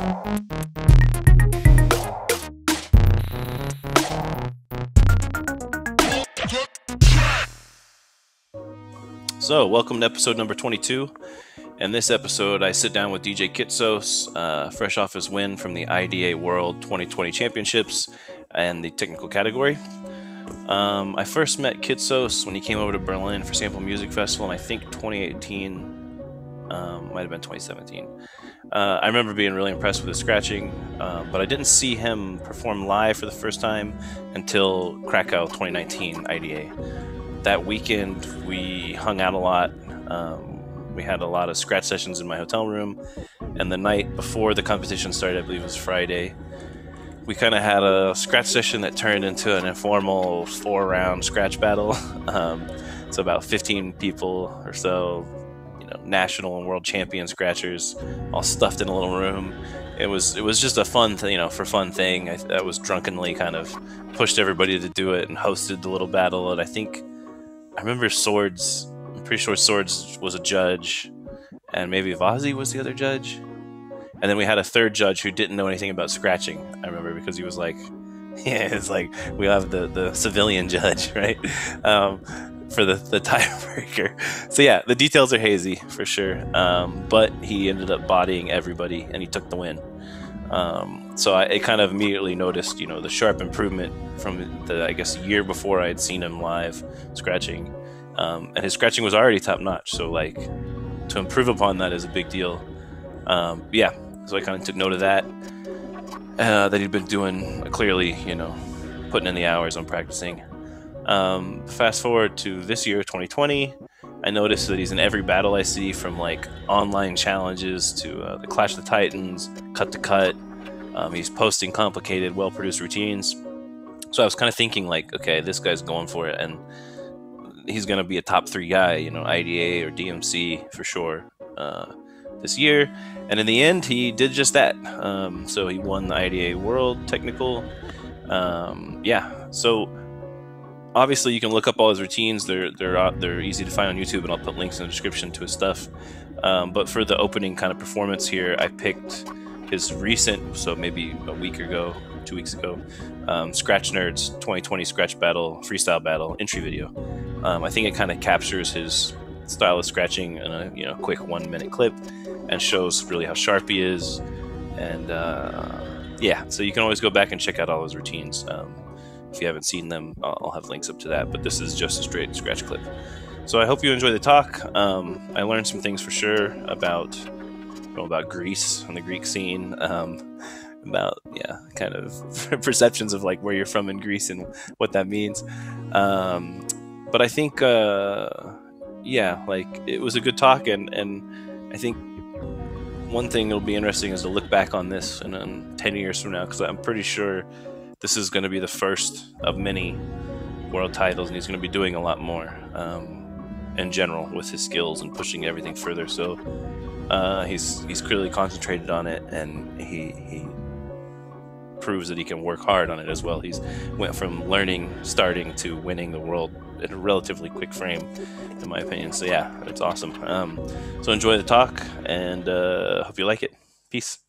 So, welcome to episode number 22. In this episode, I sit down with DJ Kitsos, fresh off his win from the IDA World 2020 Championships and the technical category. I first met Kitsos when he came over to Berlin for Sample Music Festival in I think 2018, might have been 2017. I remember being really impressed with his scratching, but I didn't see him perform live for the first time until Krakow 2019 IDA. That weekend, we hung out a lot. We had a lot of scratch sessions in my hotel room. And the night before the competition started, I believe it was Friday, we kind of had a scratch session that turned into an informal 4-round scratch battle. So about 15 people or so, national and world champion scratchers, all stuffed in a little room. It was just a fun thing, for fun thing. I was drunkenly kind of pushed everybody to do it and hosted the little battle. And I remember Swords. I'm pretty sure Swords was a judge, and maybe Vazi was the other judge. And then we had a third judge who didn't know anything about scratching. I remember because he was like, "Yeah, it's like we have the civilian judge, right?" For the tiebreaker. So yeah, the details are hazy for sure. But he ended up bodying everybody, and he took the win. So I kind of immediately noticed, the sharp improvement from the, I guess, year before I had seen him live scratching. And his scratching was already top notch. So to improve upon that is a big deal. Yeah, so I kind of took note of that, that he'd been doing clearly, putting in the hours on practicing. Fast forward to this year, 2020, I noticed that he's in every battle I see, from online challenges to the Clash of the Titans, cut to cut. He's posting complicated, well-produced routines. So I was kind of thinking okay, this guy's going for it, and he's going to be a top 3 guy, IDA or DMC for sure this year. And in the end, he did just that. So he won the IDA World Technical. Yeah, so obviously you can look up all his routines. They're easy to find on YouTube, and I'll put links in the description to his stuff. But for the opening kind of performance here, I picked his recent, so maybe a week ago, 2 weeks ago, Skratch Nerds 2020 Scratch Battle, Freestyle Battle entry video. I think it kind of captures his style of scratching in a quick 1-minute clip, and shows really how sharp he is. And yeah, so you can always go back and check out all his routines. If you haven't seen them, I'll have links up to that, but this is just a straight scratch clip. So I hope you enjoy the talk. I learned some things for sure about Greece and the Greek scene, about kind of perceptions of where you're from in Greece and what that means. But I think it was a good talk, and I think one thing that'll be interesting is to look back on this in 10 years from now, because I'm pretty sure this is going to be the first of many world titles, and he's going to be doing a lot more in general with his skills and pushing everything further. So he's clearly concentrated on it, and he proves that he can work hard on it as well. He's went from starting to winning the world in a relatively quick frame, in my opinion. So yeah, it's awesome. So enjoy the talk, and hope you like it. Peace.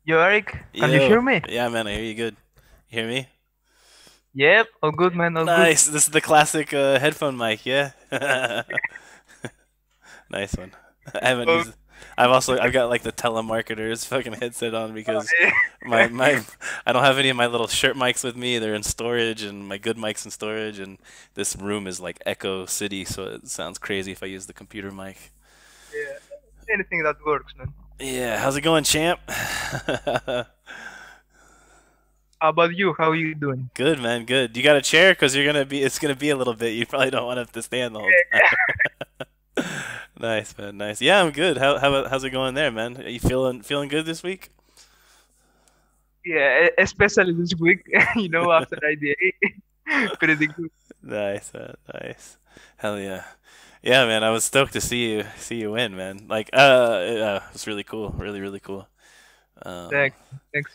Yo, Eric, can you Yo, hear me? yeah, man, I hear you good. You hear me? Yep, all good, man, all good. Nice. This is the classic headphone mic, yeah. Nice one. I haven't Oh, used. I've got like the telemarketer's fucking headset on because my I don't have any of my little shirt mics with me. They're in storage, and my good mics in storage, and this room is like Echo City, so it sounds crazy if I use the computer mic. yeah, anything that works, man. Yeah, how's it going, champ? How about you? How are you doing? Good, man, good. You got a chair? Because it's gonna be a little bit. You probably don't want to have to stand the whole time. Nice, man, nice. Yeah, I'm good. How's it going there, man? Are you feeling good this week? Yeah, especially this week, after IDA. Pretty good. Nice, man, nice. Hell yeah. Yeah, man, I was stoked to see you win, man. Like, yeah, it's really cool, really cool. Um, Thanks, thanks.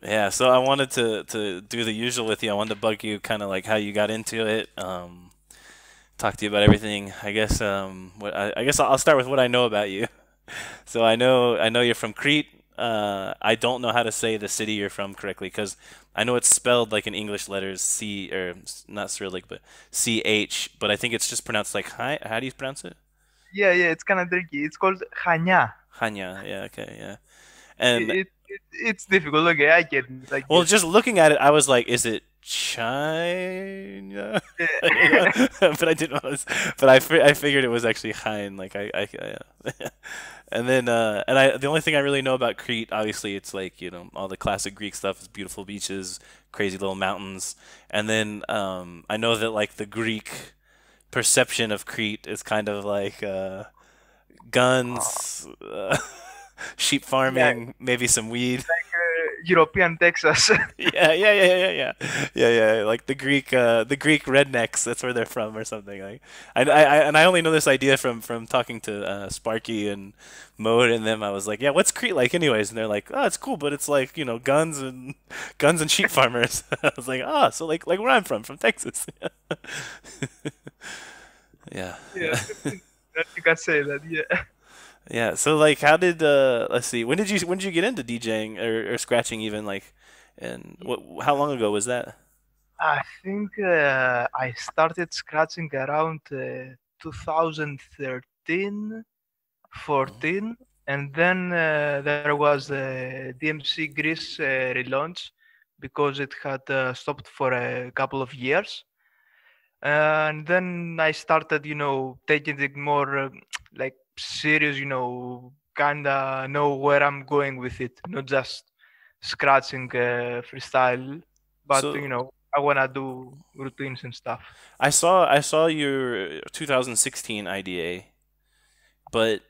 yeah, so I wanted to do the usual with you. I wanted to bug you, kind of like how you got into it. Talk to you about everything. I guess I'll start with what I know about you. So I know you're from Crete. I don't know how to say the city you're from correctly because I know it's spelled like in English letters C or not Cyrillic but CH, but I think it's just pronounced like hi. How do you pronounce it? Yeah, it's kind of tricky. It's called Hanya. Hanya. Yeah. Okay. Yeah. And It's difficult. Okay, I get it. I well, get it. just looking at it, I was like, is it China? You know? Yeah, But I didn't know. I figured it was actually Hein. Like and then the only thing I really know about Crete, obviously, it's like all the classic Greek stuff is beautiful beaches, crazy little mountains, and then I know that like the Greek perception of Crete is kind of like guns, sheep yeah, farming, maybe some weed. like European Texas. Yeah. Like the Greek rednecks. That's where they're from, or something. Like, and I only know this idea from talking to Sparky and Mode and them. I was like, yeah, what's Crete like, anyways? And they're like, oh, it's cool, but it's like guns and sheep farmers. I was like, oh, so like where I'm from Texas. Yeah, Yeah, yeah, that you can say that. Yeah. yeah. So like, how did let's see, when did you get into DJing or scratching even like, and what how long ago was that? I think I started scratching around 2013, 14, and then there was the DMC Greece relaunch because it had stopped for a couple of years. And then I started, taking it more like serious, kinda know where I'm going with it, not just scratching freestyle, but So I wanna do routines and stuff. I saw your 2016 IDA, but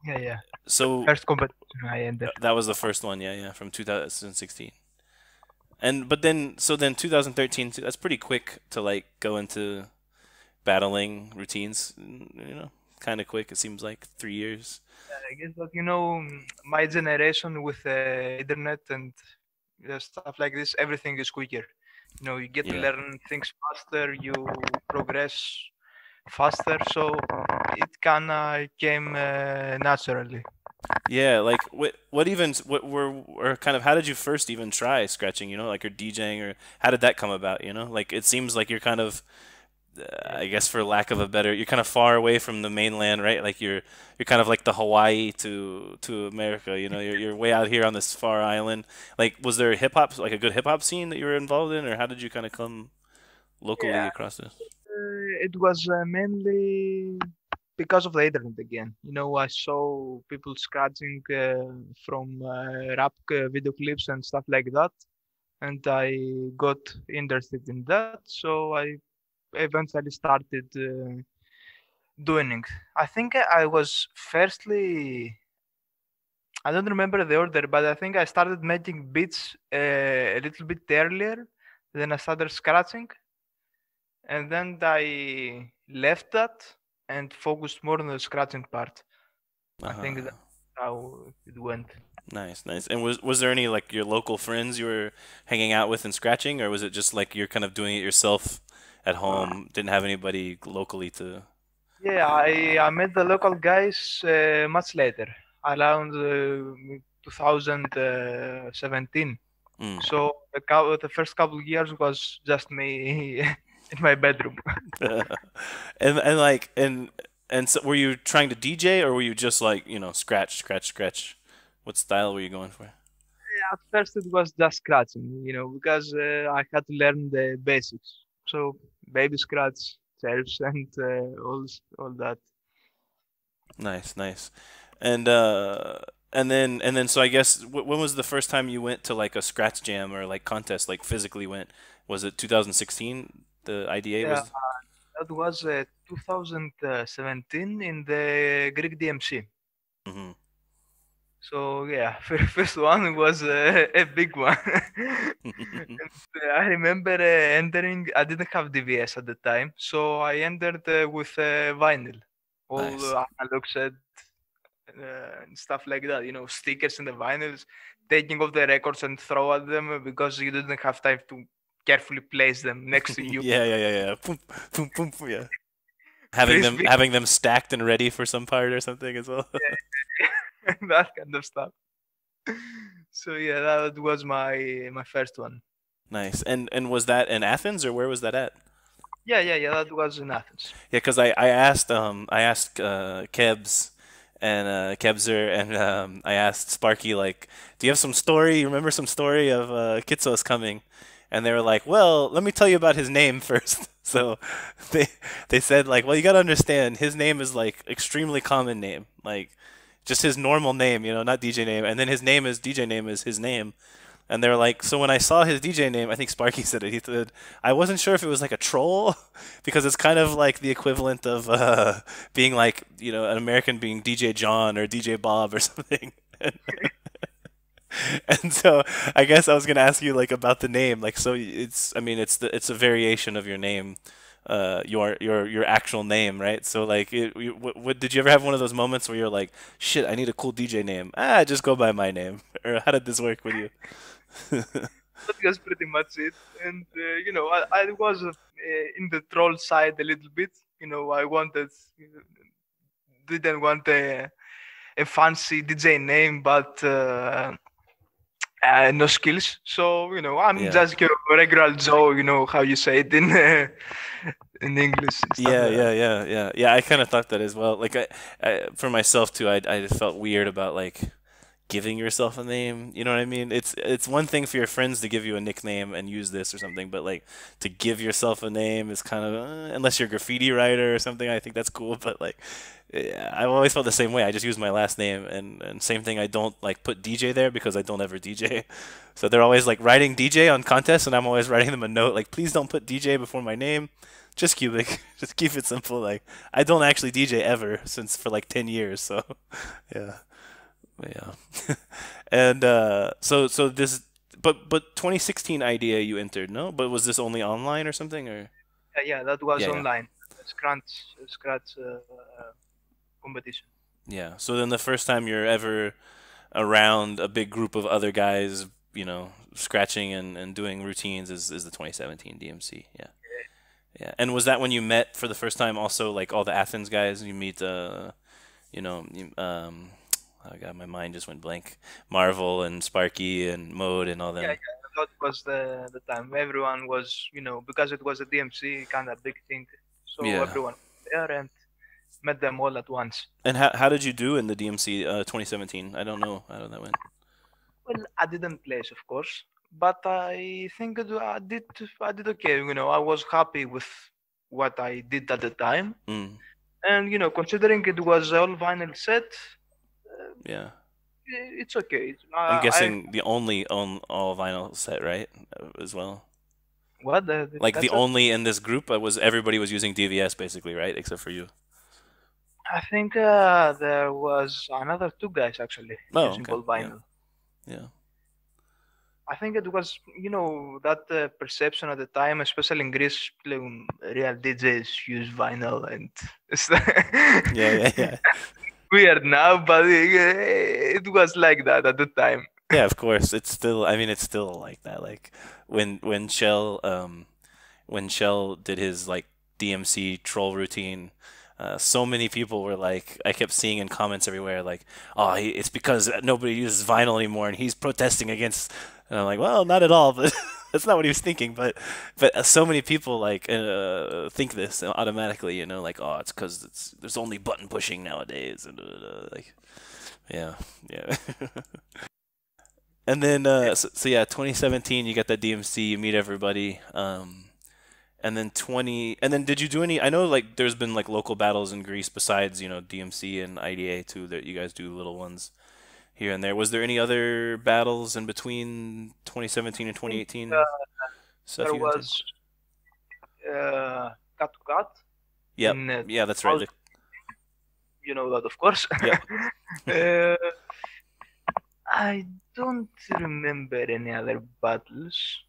Yeah. so First competition I entered. that was the first one, yeah, from 2016. And but then 2013, that's pretty quick to like go into battling routines, kind of quick. It seems like 3 years. I guess that my generation with internet and stuff like this, everything is quicker. You get to Yeah. learn things faster, you progress faster, so it kinda came naturally. Yeah, like what or kind of how did you first even try scratching, like or DJing or how did that come about, Like it seems like you're kind of I Yeah, guess for lack of a better, you're kind of far away from the mainland, right? Like you're kind of like the Hawaii to America, you're way out here on this far island. Like was there hip hop like a good hip hop scene that you were involved in or how did you kind of come locally yeah. across this? It was mainly because of the internet again. I saw people scratching from rap video clips and stuff like that, and I got interested in that. So I eventually started doing it. I think I was firstly, I don't remember the order, but I think I started making beats a little bit earlier. Then I started scratching, and then I left that and focused more on the scratching part. I think Uh-huh. that's how it went. Nice. And was there any like your local friends you were hanging out with and scratching, or was it just like you're kind of doing it yourself at home, didn't have anybody locally to? Yeah, I met the local guys much later. around 2017. Mm. So the first couple of years was just me in my bedroom. And like and so were you trying to DJ or were you just like, scratch, scratch, scratch? What style were you going for? At first, it was just scratching, because I had to learn the basics. So baby scratch, chirps, and all that. Nice, nice. And then so I guess when was the first time you went to like a scratch jam or like contest like physically went? Was it 2016? The IDA Yeah, was. that was 2017 in the Greek DMC. Hmm. So yeah, first one was a big one. I remember entering. I didn't have DVS at the time, so I entered with vinyl, all Nice. analog set and stuff like that. Stickers in the vinyls, taking off the records and throw at them because you didn't have time to carefully place them next to you. Yeah, yeah, yeah, yeah. Boom, boom, boom, boom, yeah. Having them Frisbee, having them stacked and ready for some part or something as well. that kind of stuff. So yeah, that was my first one. Nice. And was that in Athens or where was that at? Yeah. That was in Athens. Yeah, because I asked Kebs and Kebzer and I asked Sparky like, do you have some story? You remember some story of Kitsos coming? And they were like, well, let me tell you about his name first. So they they said like, well, you got to understand his name is like extremely common name, like just his normal name, not DJ name, and then his name is DJ name is his name. And they're like, so when I saw his DJ name, I think Sparky said it. He said, I wasn't sure if it was like a troll, because it's kind of like the equivalent of being like, an American being DJ John or DJ Bob or something. And so I guess I was gonna ask you like about the name. Like, so I mean, it's a variation of your name, your actual name, right? So like, did you ever have one of those moments where you're like, shit, I need a cool DJ name? Just go by my name. Or how did this work with you? That was pretty much it. And I was in the troll side a little bit. I didn't want a fancy DJ name, but no skills. So I'm Yeah. just your regular Joe. You know how you say it in in English and stuff Yeah, like that. yeah, yeah, yeah, yeah. I kind of thought that as well. Like, for myself too, I felt weird about like giving yourself a name. You know what I mean? It's one thing for your friends to give you a nickname and use this or something, but like to give yourself a name is kind of unless you're a graffiti writer or something. I think that's cool, but like I've always felt the same way. I just use my last name, and same thing. I don't like put DJ there because I don't ever DJ. So they're always like writing DJ on contests, and I'm always writing them a note like, please don't put DJ before my name. Just cubic. Just keep it simple. Like I don't actually DJ ever since for like 10 years. So yeah. Yeah. And so this but 2016 idea you entered, no? But was this only online or something or? Yeah, that was Yeah, yeah. online. Scratch competition. Yeah. So then the first time you're ever around a big group of other guys, scratching and doing routines is the 2017 DMC. Yeah. Yeah. And was that when you met for the first time also like all the Athens guys? You meet you know, you- um oh God, my mind just went blank. Marvel and Sparky and Mode and all them. Yeah. That was the time. Everyone was, because it was a DMC kind of big thing. So Yeah. everyone was there and met them all at once. And how did you do in the DMC 2017? I don't know how that went. Well, I didn't place, of course, but I think I did okay. I was happy with what I did at the time, Mm, and considering it was all vinyl set, uh, yeah. it's okay. I'm I guessing the only on all vinyl set, right? As well. what Like the that's it. only in this group was everybody was using DVS basically, right? Except for you. I think there was another two guys actually Oh, using okay. all Yeah. vinyl. Yeah. I think it was, that perception at the time, especially in Greece, real DJs use vinyl, and it's Yeah, yeah, yeah. weird now, but it was like that at the time. Yeah, of course. It's still I mean it's still like that. Like when Shell did his like DMC troll routine, So many people were like, I kept seeing in comments everywhere, like, oh, it's because nobody uses vinyl anymore, and he's protesting against. And I'm like, well, not at all, but that's not what he was thinking. But so many people like think this automatically, like, oh, it's because there's only button pushing nowadays, and like, yeah, yeah. And then so yeah, 2017, you got that DMC, you meet everybody. And then 20, and then did you do any? I know like there's been like local battles in Greece besides, DMC and IDA too, that you guys do little ones here and there. Was there any other battles in between 2017 and think 2018 stuff there you went to? was cut to cut Yep. in Yeah, that's right. 2000, you know that, of course. Yep. uh, I don't remember any other battles.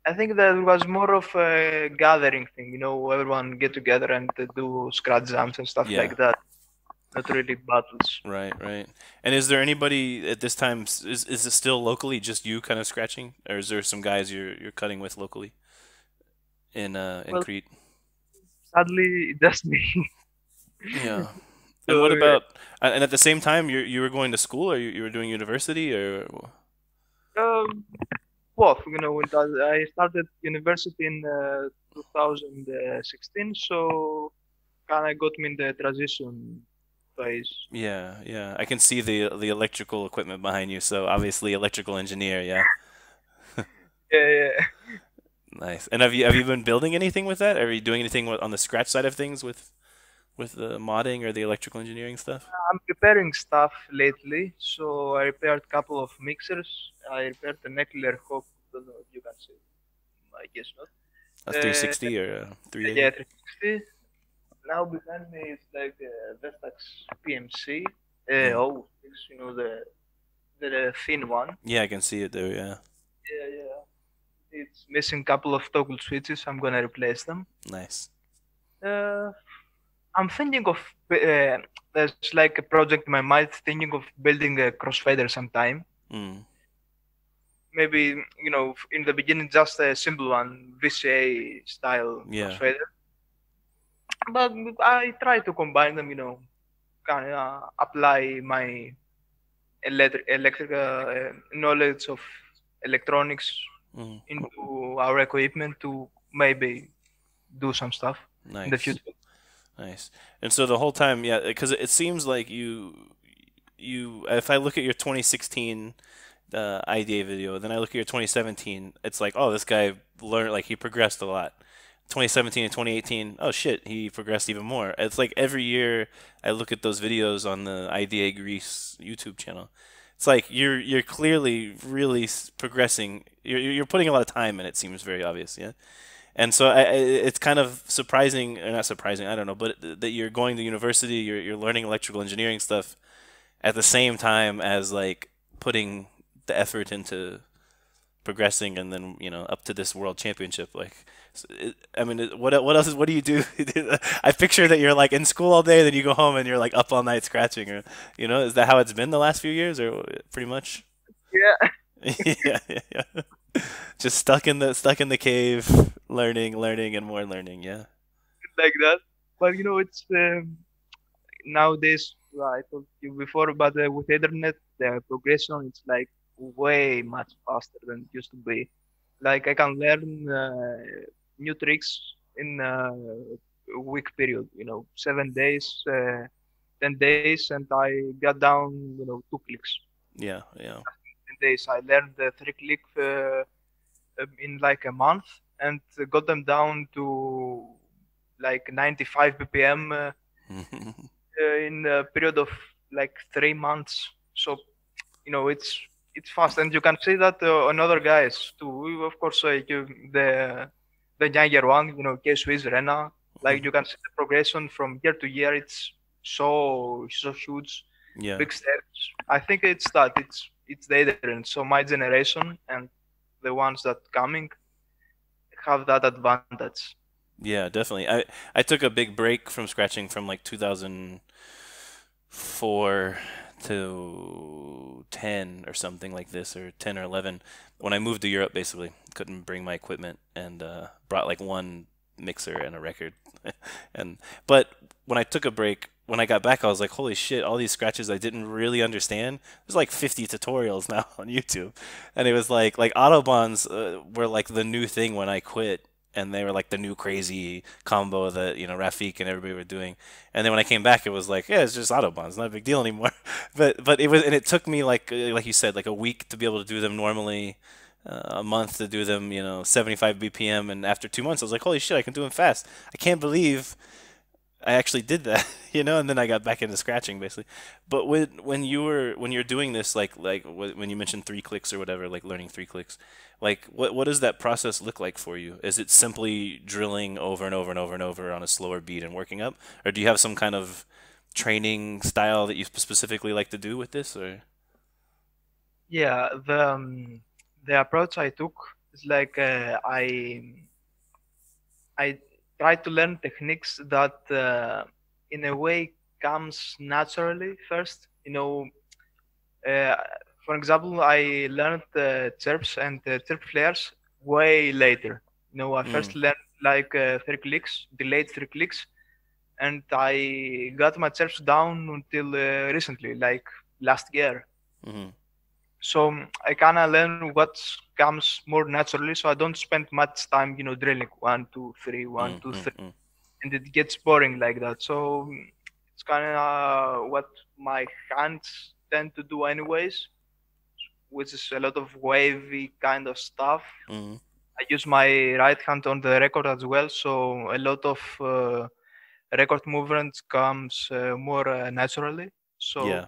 I think that was more of a gathering thing, everyone get together and do scratch jams and stuff Yeah. like that. Not really battles. Right, right. And is there anybody at this time, is it still locally just you kind of scratching? Or is there some guys you're cutting with locally in Well, Crete? sadly, just me. Yeah. And So, what about, and at the same time, you were going to school, or you were doing university, or? um, both, I started university in 2016, so kind of got me in the transition phase. Yeah, yeah. I can see the electrical equipment behind you, so obviously electrical engineer, yeah. Yeah, yeah. Nice. And have you been building anything with that? Are you doing anything on the Scratch side of things with the modding or the electrical engineering stuff? I'm preparing stuff lately, so I repaired a couple of mixers. I repaired the Meckler hook. Don't know if you can see. I guess not. A Uh, 360 or a yeah, 380? 360. Now behind me is like Vestax PMC. Mm. Oh, the thin one. Yeah, I can see it there, yeah. Yeah, yeah. It's missing a couple of toggle switches. I'm gonna replace them. Nice. Uh, I'm thinking of there's like a project in my mind, thinking of building a crossfader sometime. Mm. Maybe in the beginning just a simple one, VCA style Yeah. crossfader. But I try to combine them. Kind of apply my electrical knowledge of electronics Mm. into our equipment to maybe do some stuff in the Nice. future. Nice. And so the whole time, yeah, because it seems like if I look at your 2016 IDA video, then I look at your 2017, it's like, oh, this guy learned, like he progressed a lot. 2017 and 2018, oh shit, he progressed even more. It's like every year I look at those videos on the IDA Greece YouTube channel. It's like you're clearly really progressing. You're putting a lot of time in. It seems very obvious, yeah. And so it's kind of surprising, or not surprising, I don't know, but that you're going to university, you're learning electrical engineering stuff at the same time as like putting the effort into progressing, and then up to this world championship. Like, I mean, what else what do you do? I picture that you're like in school all day, then you go home and you're like up all night scratching, or is that how it's been the last few years, or pretty much? Yeah, Yeah, yeah, yeah. Just stuck in the cave, learning, and more learning. Yeah. like that. But it's nowadays. I told you before, but with Ethernet, the progression it's like way much faster than it used to be. Like I can learn new tricks in a week period. 7 days, 10 days, and I got down. 2 clicks. Yeah, yeah. 10 days, I learned the 3 click in like a month, and got them down to like 95 BPM in a period of like 3 months. So it's fast, and you can see that on other guys too. Of course, the younger one, K Swiss Rena. Like you can see the progression from year to year. It's so huge, Yeah. big steps. I think it's the adherence. So my generation and the ones that coming have that advantage. Yeah, definitely. I took a big break from scratching from like 2004 to 10 or something like this, or 10 or 11, when I moved to Europe. Basically couldn't bring my equipment, and brought like one mixer and a record. And but when I took a break, when I got back, I was like, holy shit! All these scratches I didn't really understand. There's like 50 tutorials now on YouTube, and it was like autobahns were like the new thing when I quit. And they were like the new crazy combo that Rafik and everybody were doing. And then when I came back, it was like, yeah, it's just autobahns, not a big deal anymore. But it was, and it took me like you said, like a week to be able to do them normally, a month to do them, 75 BPM. And after 2 months, I was like, holy shit, I can do them fast. I can't believe I actually did that, And then I got back into scratching basically. But when you're doing this, when you mentioned 3 clicks or whatever, like learning 3 clicks, like what does that process look like for you? Is it simply drilling over and over and over and over on a slower beat and working up, or do you have some kind of training style that you specifically like to do with this, or? Yeah, the approach I took is like I try to learn techniques that in a way comes naturally first. Uh, for example, I learned chirps and chirp flares way later. I Mm, first learned like 3 clicks, delayed 3 clicks, and I got my chirps down until recently, like last year. mm-hmm. So I kind of learn what comes more naturally, so I don't spend much time, drilling 1, 2, 3, one, Mm, two, mm, three, mm. and it gets boring like that. So it's kind of what my hands tend to do anyways, which is a lot of wavy kind of stuff. Mm. I use my right hand on the record as well, so a lot of record movements comes more naturally. Yeah, So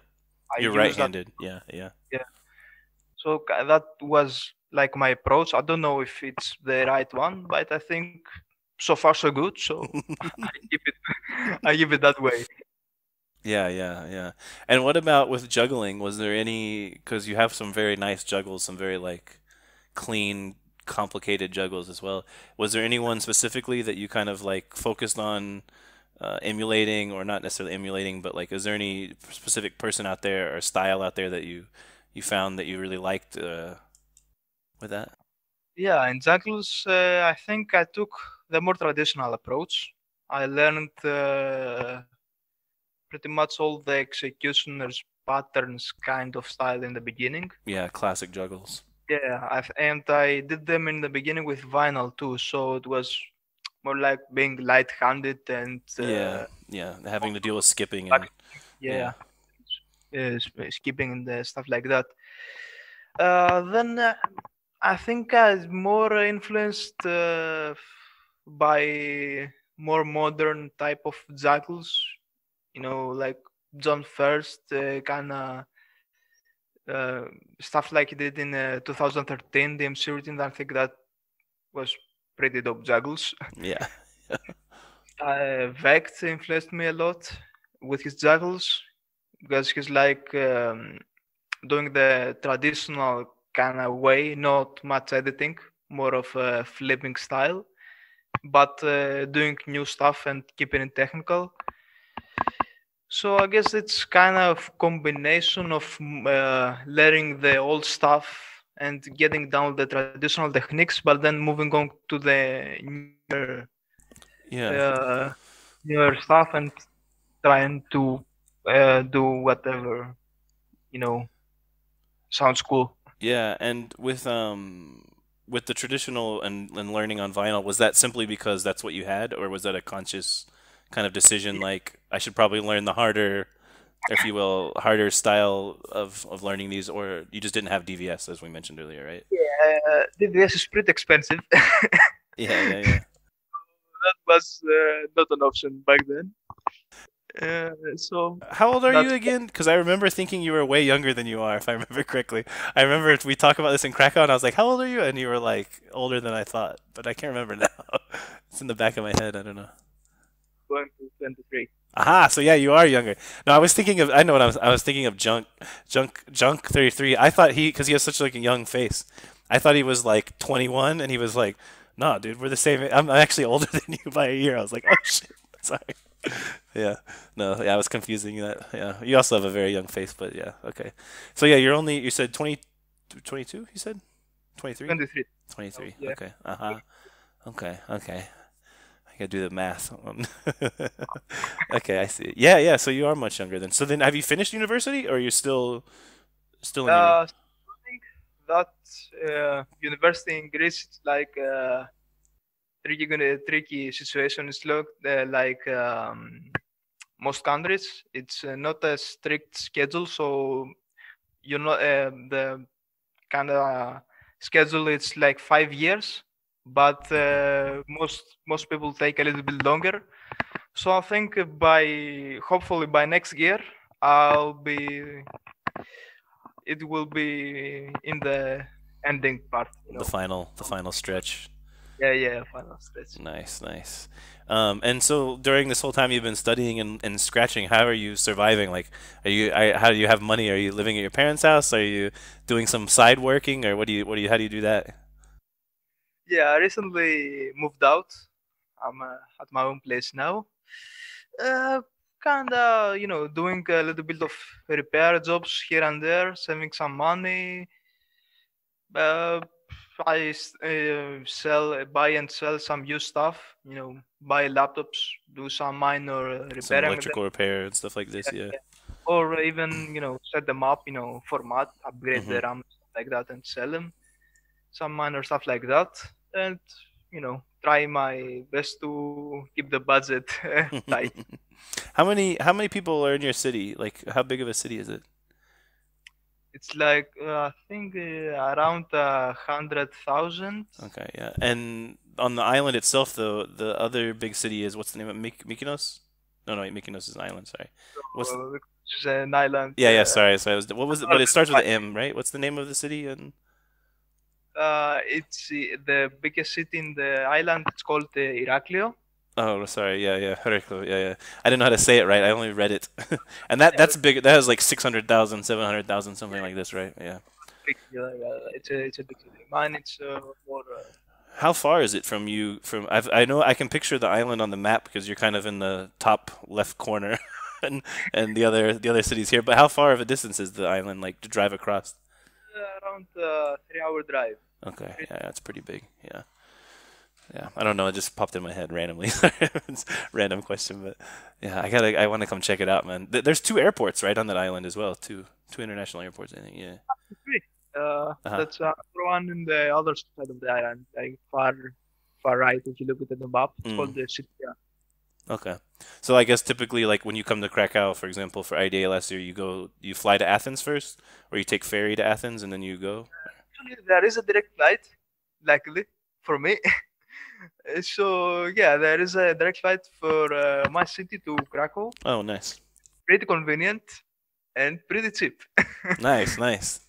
I you're use that. right-handed. Yeah, yeah. Yeah. So that was like my approach. I don't know if it's the right one, but I think so far so good. So I keep it, I keep it that way. Yeah, yeah, yeah. And what about with juggling? Was there any, because you have some very nice juggles, some very like clean, complicated juggles as well. Was there anyone specifically that you kind of like focused on emulating, or not necessarily emulating, but like, is there any specific person out there or style out there that you found that you really liked with that? Yeah, in juggles, I think I took the more traditional approach. I learned pretty much all the executioner's patterns kind of style in the beginning. Yeah, classic juggles. Yeah, and I did them in the beginning with vinyl too, so it was more like being light-handed and Yeah, yeah, having to deal with skipping and practicing, yeah, yeah, skipping and stuff like that. Then I think I was more influenced by more modern type of juggles, like John First kind of uh, stuff like he did in 2013, the MC routine. I think that was pretty dope juggles. yeah, Vex influenced me a lot with his juggles because he's like doing the traditional kind of way, not much editing, more of a flipping style, but doing new stuff and keeping it technical. So I guess it's kind of combination of learning the old stuff and getting down the traditional techniques, but then moving on to the yeah. uh, newer stuff and trying to do whatever you know sounds cool. Yeah, and with the traditional and learning on vinyl, was that simply because that's what you had, or was that a conscious kind of decision like I should probably learn the harder, if you will, harder style of learning these, or you just didn't have DVS as we mentioned earlier, right? Yeah, DVS is pretty expensive. Yeah, yeah, yeah. That was not an option back then. So How old are you that's again? Because I remember thinking you were way younger than you are, if I remember correctly. I remember we talked about this in Krakow, and I was like, "How old are you?" And you were like, "Older than I thought," but I can't remember now. It's in the back of my head. I don't know. going to 23. Aha, so yeah, you are younger. No, I was thinking of, I know what I was thinking of Junk 33. I thought because he has such like a young face. I thought he was like 21 and he was like, "No, dude, we're the same. I'm actually older than you by a year." I was like, "Oh shit." Sorry. Yeah. No, yeah, I was confusing that. Yeah. You also have a very young face, but yeah, okay. So yeah, you said 20 22, you said? 23? 23. Oh, 23. yeah. Okay. Uh-huh. Okay. Okay. I gotta do the math. Okay, I see. Yeah, yeah. So you are much younger then. So then, have you finished university, or you're still in uni? I think that university in Greece is like tricky situation. It's like most countries. It's not a strict schedule, so you know the kind of schedule. It's like 5 years, but most people take a little bit longer. So I think hopefully by next year, I'll be it will be in the ending part, you know. The final stretch. Yeah, yeah, final stretch. Nice, nice. And so during this whole time you've been studying and scratching, how are you surviving? Like, how do you have money? Are you living at your parents' house? Are you doing some side working, or how do you do that? Yeah, I recently moved out. I'm at my own place now. Uh, Kinda, doing a little bit of repair jobs here and there, saving some money. Uh, buy and sell some used stuff. Buy laptops, do some minor Some repairing them, electrical repair and stuff like this, yeah. or even set them up. Format, upgrade Hmm. the RAM, stuff like that, and sell them. Some minor stuff like that, and try my best to keep the budget tight. How many people are in your city? Like, how big of a city is it? It's like I think around 100,000. Okay, yeah. And on the island itself, though, the other big city is what's the name of Mykonos? No, no, Mykonos is an island. Sorry. What's Which is an island. Yeah, yeah. Sorry, sorry. What was it? But Northern it starts with Ireland. an M, right? What's the name of the city? And It's the biggest city in the island. It's called Iraklio. oh, sorry. Yeah, yeah. Herrmutt. Yeah, yeah. I didn't know how to say it right. I only read it. And Yeah, that's big. That has like 600,000, 700,000, something like this, right? Yeah. big, it's a big city. Mine, it's more. How far is it from you? I know I can picture the island on the map because you're kind of in the top left corner, and the other cities here. But how far of a distance is the island like to drive across? Around 3 hour drive. Okay, yeah, that's pretty big. Yeah. Yeah, I don't know. It just popped in my head randomly. It's a random question, but yeah, I want to come check it out, man. There's two airports right on that island as well, two international airports, I think. Yeah. Great. Uh-huh. That's one in the other side of the island, like far right. If you look at the map, it's called Mm, the city. okay. So I guess typically, like when you come to Krakow, for example, for IDA last year, you fly to Athens first, or you take ferry to Athens and then you go. Actually, there is a direct flight, luckily for me. So yeah, there is a direct flight for my city to Krakow. Oh, nice, Pretty convenient and pretty cheap. nice, nice.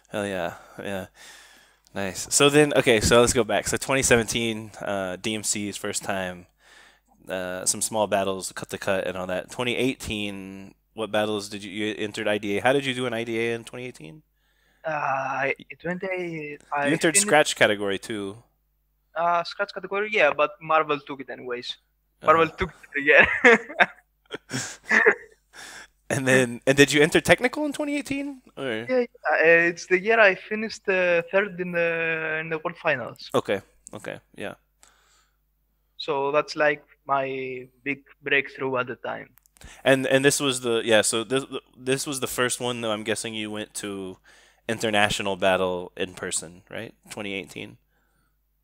Hell yeah, yeah, nice. So then, okay, so let's go back. So 2017, DMC's first time. Some small battles, cut to cut, and all that. 2018, what battles you entered IDA? How did you do an IDA in 2018? In 20, You I entered finished Scratch category too. Scratch category, yeah, but Marvel took it anyways. Marvel Uh-huh. took it again. And did you enter technical in 2018? Or Yeah, it's the year I finished third in the world finals. okay, okay, yeah. So that's like my big breakthrough at the time. And this was the yeah. So this was the first one that I'm guessing you went to international battle in person, right? 2018.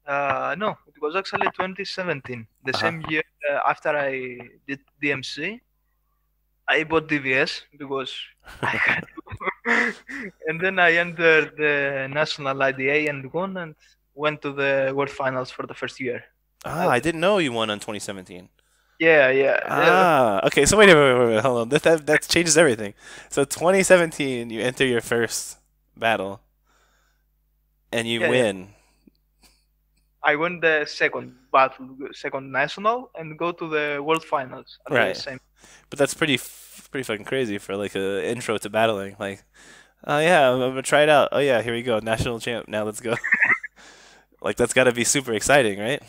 No, it was actually 2017, the Uh-huh. same year after I did DMC. I bought DVS because I had to. And then I entered the national IDA and won and went to the world finals for the first year. Ah, Uh, I didn't know you won on 2017. yeah, yeah. Ah, okay. So wait, hold on. That changes everything. So 2017, you enter your first battle and you Yeah, yeah. win. I won the second battle, second national, and go to the world finals at the Right. same. But that's pretty fucking crazy for like a intro to battling. Like, oh yeah, I'm gonna try it out. Oh yeah, here we go, national champ. Now let's go. Like that's gotta be super exciting, right?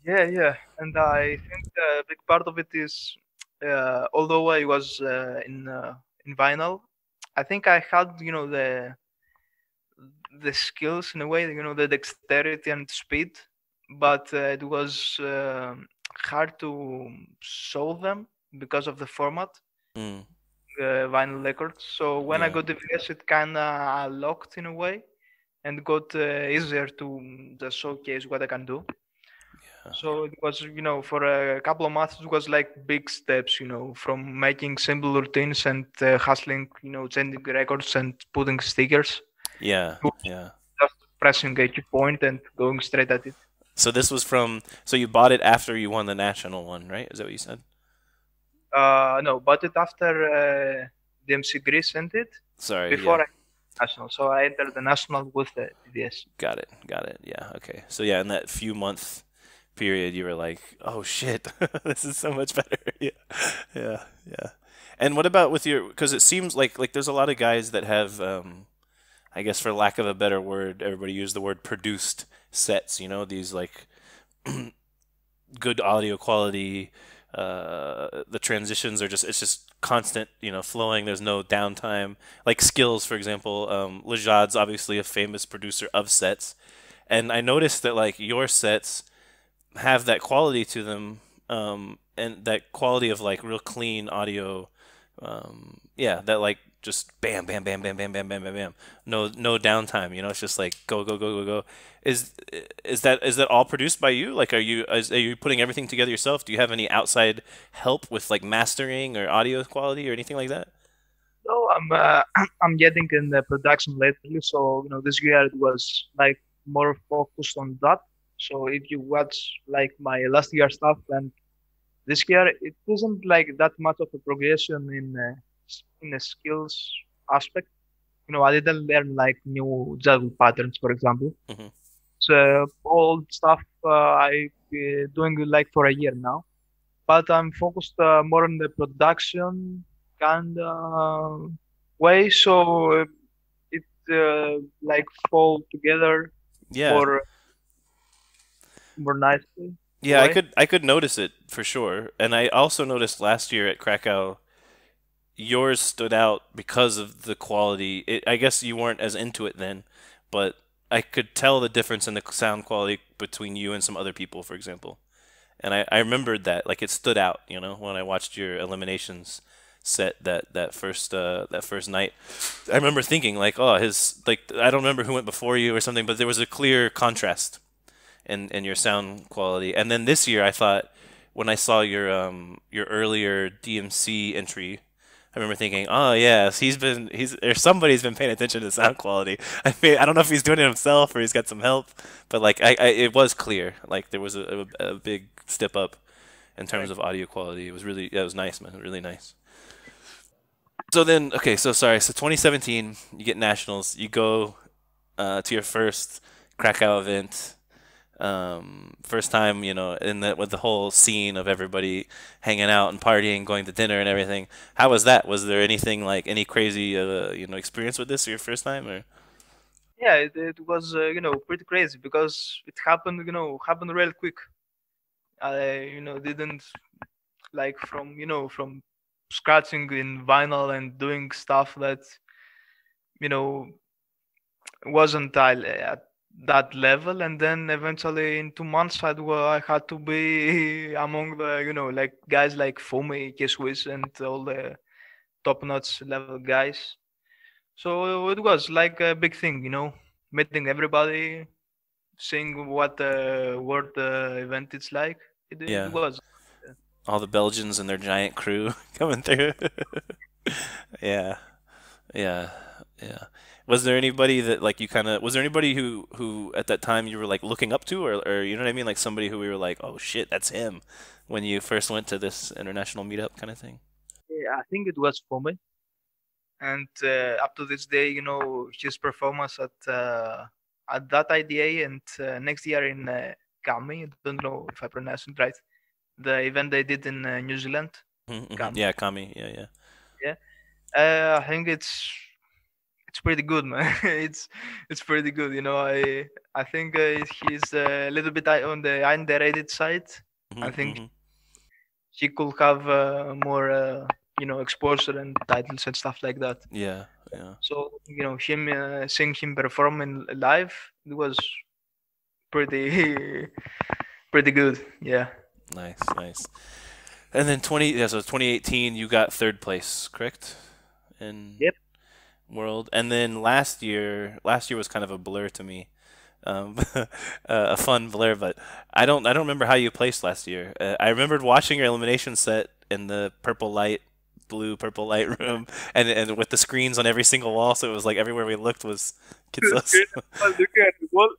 Yeah, yeah. And I think a big part of it is, although I was in vinyl, I think I had the skills in a way, the dexterity and speed, but it was hard to show them because of the format, Mm, vinyl records. So when I yeah. got the VS, it kind of locked in a way and got easier to just showcase what I can do. Yeah. So it was, for a couple of months, it was like big steps, from making simple routines and hustling, changing records and putting stickers Yeah. to Yeah. just pressing a key point and going straight at it. So this was from. So you bought it after you won the national one, right? Is that what you said? No, but it after DMC Greece ended Sorry. before Yeah. I national. So I entered the national with the DDS. Got it. Got it. Yeah. Okay. So yeah, in that few month period, you were like, "Oh shit, this is so much better." Yeah. Yeah. Yeah. And what about with your? Because it seems like there's a lot of guys that have, I guess for lack of a better word, everybody used the word produced sets. You know, these like good audio quality. The transitions are just it's just constant, flowing. There's no downtime. Like Skills, for example. Lajad's obviously a famous producer of sets, and I noticed that like your sets have that quality to them, and that quality of like real clean audio. Yeah, that like just bam, bam, bam, bam, bam, bam, bam, bam, bam. No downtime. It's just like go, go, go, go, go. Is is that all produced by you? Like, are you putting everything together yourself? Do you have any outside help with like mastering or audio quality or anything like that? So I'm I'm getting in the production lately. So this year it was like more focused on that. So if you watch like my last year stuff and this year, it isn't like that much of a progression in a skills aspect. I didn't learn like new juggle patterns, for example. Hmm. So old stuff I doing like for a year now, but I'm focused more on the production kind of way. So it like fall together Yeah, more more nicely in a yeah, I way. could notice it for sure, and I also noticed last year at Krakow yours stood out because of the quality. I guess you weren't as into it then, but I could tell the difference in the sound quality between you and some other people, for example. And I remembered that, like it stood out, when I watched your eliminations set that first night. I remember thinking like, oh, his like I don't remember who went before you or something, but there was a clear contrast in your sound quality. And then this year, I thought when I saw your earlier DMC entry, I remember thinking, oh yes, he's or somebody's been paying attention to sound quality. I don't know if he's doing it himself or he's got some help, but like it was clear. Like there was a big step up in terms Correct. of audio quality. It was nice, man, really nice. So then, okay, so sorry, so 2017, you get nationals, you go to your first Krakow event. First time, in the with the whole scene of everybody hanging out and partying, going to dinner and everything. How was that? Was there anything like any crazy, experience with this your first time or? Yeah, it was pretty crazy because it happened real quick. I didn't like from scratching in vinyl and doing stuff that you know wasn't at that level, and then eventually in 2 months I had to be among the like guys like Fumi, Keswiss, and all the top-notch level guys. So it was like a big thing, meeting everybody, seeing what the world event is like. It Yeah, was. all the Belgians and their giant crew coming through. Yeah, yeah, yeah. Was there anybody that like you kind of was there anybody who at that time you were like looking up to or you know what I mean, like somebody who we were like, oh shit, that's him when you first went to this international meetup kind of thing? Yeah, I think it was Fumi, and up to this day, his performance at that IDA and next year in Kami. I don't know if I pronounced it right. The event they did in New Zealand, Mm-hmm, hmm. Kami. Yeah, Kami. Yeah, yeah. Yeah, I think it's pretty good, man. It's pretty good. I think he's a little bit on the underrated side. I Hmm, think hmm. he could have more exposure and titles and stuff like that. Yeah, yeah. So him seeing him perform in live, it was pretty pretty good. Yeah. Nice, nice. And then 2018 you got third place, correct? In Yep. world. And then last year was kind of a blur to me. A fun blur, but I don't remember how you placed last year. I remembered watching your elimination set in the blue purple light room, and with the screens on every single wall, so it was like everywhere we looked was Kitsos. Screen was looking at the wall.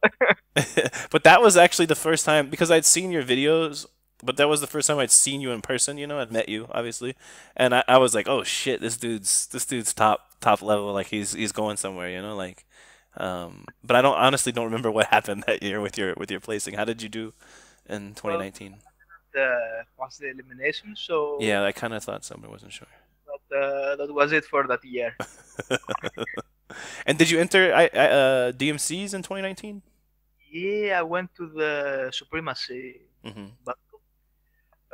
But that was actually the first time because I'd seen your videos, but that was the first time I'd seen you in person. I'd met you obviously, and I was like, oh shit, this dude's top level. Like he's going somewhere. Like, but I don't honestly don't remember what happened that year with your placing. How did you do in Well, 2019? was the elimination, so Yeah, I kind of thought so, but I wasn't sure. that was it for that year. And did you enter DMCs in 2019? Yeah, I went to the Supremacy Mm-hmm. battle